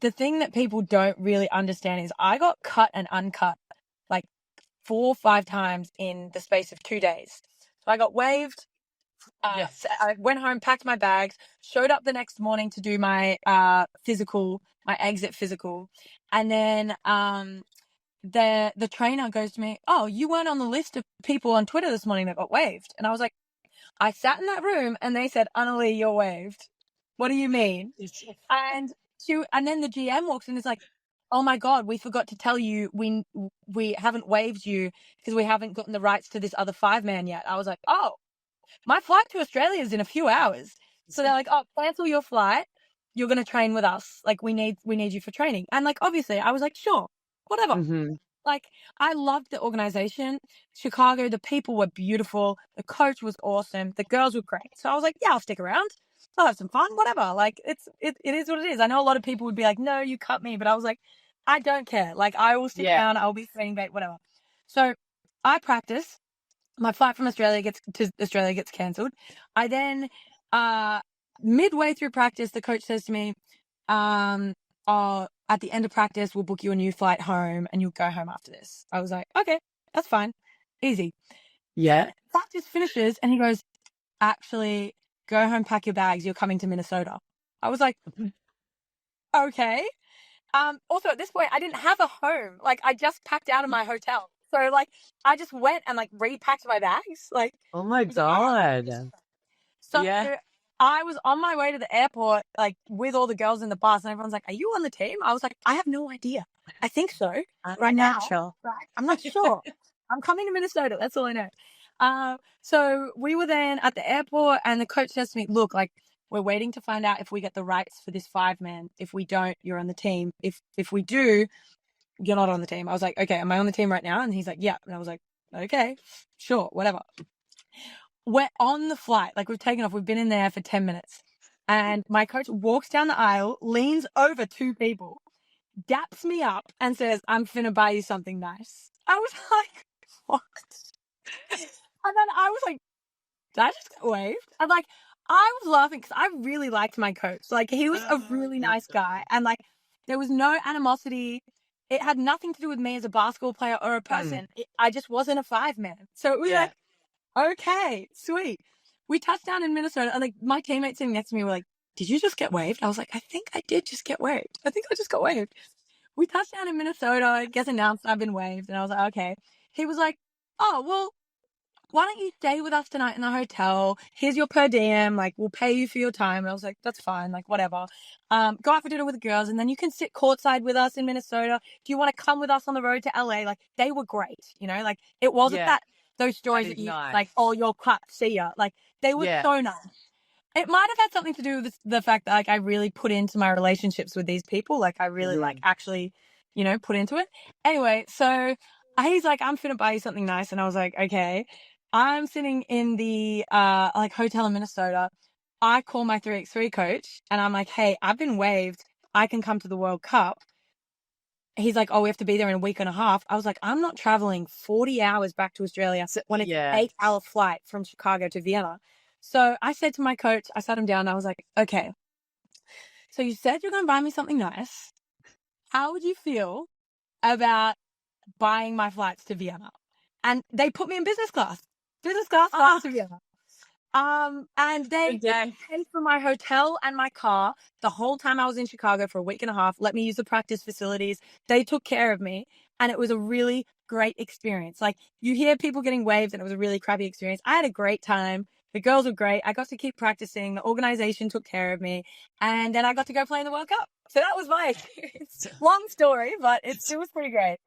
the thing that people don't really understand is I got cut and uncut like 4 or 5 times in the space of 2 days. So I got waived. I went home, packed my bags, showed up the next morning to do my physical, my exit physical, and then the trainer goes to me, "Oh, you weren't on the list of people on Twitter this morning that got waived." And I was like, I sat in that room and they said, "Anneli, you're waived." What do you mean? And then the GM walks in and is like, "Oh my God, we forgot to tell you we haven't waived you because we haven't gotten the rights to this other 5-man yet." I was like, "Oh, my flight to Australia is in a few hours." So they're like, "Oh, cancel your flight. You're going to train with us. Like, we need you for training." And like, obviously I was like, sure, whatever. Mm-hmm. Like, I loved the organization. Chicago, the people were beautiful. The coach was awesome. The girls were great. So I was like, yeah, I'll stick around. I'll have some fun, whatever. Like, it is what it is. I know a lot of people would be like, "No, you cut me." But I was like, I don't care. Like, I will stick around. I'll be training bait, whatever. So I practice. My flight from Australia gets cancelled. I then, midway through practice, the coach says to me, at the end of practice, we'll book you a new flight home and you'll go home after this. I was like, okay, that's fine. Easy. Yeah. Practice finishes and he goes, "Actually, go home, pack your bags. You're coming to Minnesota." I was like, okay. Also at this point, I didn't have a home. Like, I just packed out of my hotel. So like, I just went and like repacked my bags. Like, oh my God. So Yeah. I was on my way to the airport, like with all the girls in the bus, and everyone's like, "Are you on the team?" I was like, "I have no idea. I think so. Right now, sure. right? I'm not sure. I'm coming to Minnesota. That's all I know." So we were then at the airport, and the coach says to me, "Look, like, we're waiting to find out if we get the rights for this 5-man. If we don't, you're on the team. If we do, you're not on the team." I was like, "Okay, am I on the team right now?" And he's like, "Yeah." And I was like, "Okay, sure, whatever." We're on the flight, like, we've taken off. We've been in there for 10 minutes. And my coach walks down the aisle, leans over 2 people, daps me up and says, "I'm finna buy you something nice." I was like, what? And then I was like, did I just get waved? And like, I was laughing because I really liked my coach. Like, he was a really nice guy. And like, there was no animosity. It had nothing to do with me as a basketball player or a person. I just wasn't a 5-man. So it was like, okay, sweet. We touched down in Minnesota, and like, my teammates sitting next to me were like, "Did you just get waved?" I was like, "I think I did just get waved. I think I just got waved." We touched down in Minnesota. It gets announced I've been waved, and I was like, okay. He was like, "Oh, well, why don't you stay with us tonight in the hotel? Here's your per diem. Like, we'll pay you for your time." And I was like, "That's fine. Like, whatever. Go out for dinner with the girls, and then you can sit courtside with us in Minnesota. Do you want to come with us on the road to LA?" Like, they were great. You know, like, it wasn't those stories that you like, "Oh, you're cut. See ya." Like, they were so nice. It might have had something to do with the fact that, like, I really put into my relationships with these people. Like, I really like actually, put into it. Anyway, so he's like, "I'm finna buy you something nice." And I was like, okay. I'm sitting in the like, hotel in Minnesota. I call my 3x3 coach and I'm like, "Hey, I've been waived. I can come to the World Cup." He's like, "Oh, we have to be there in a week and a half." I was like, "I'm not traveling 40 hours back to Australia when it's an 8-hour flight from Chicago to Vienna." So I said to my coach, I sat him down and I was like, "Okay, so you said you're going to buy me something nice. How would you feel about buying my flights to Vienna?" And they put me in business class flights to Vienna. And they paid for my hotel and my car the whole time I was in Chicago for a week and a half, let me use the practice facilities. They took care of me, and it was a really great experience. Like, you hear people getting waived and it was a really crappy experience. I had a great time. The girls were great. I got to keep practicing. The organization took care of me, and then I got to go play in the World Cup. So that was my experience. Long story, but it was pretty great.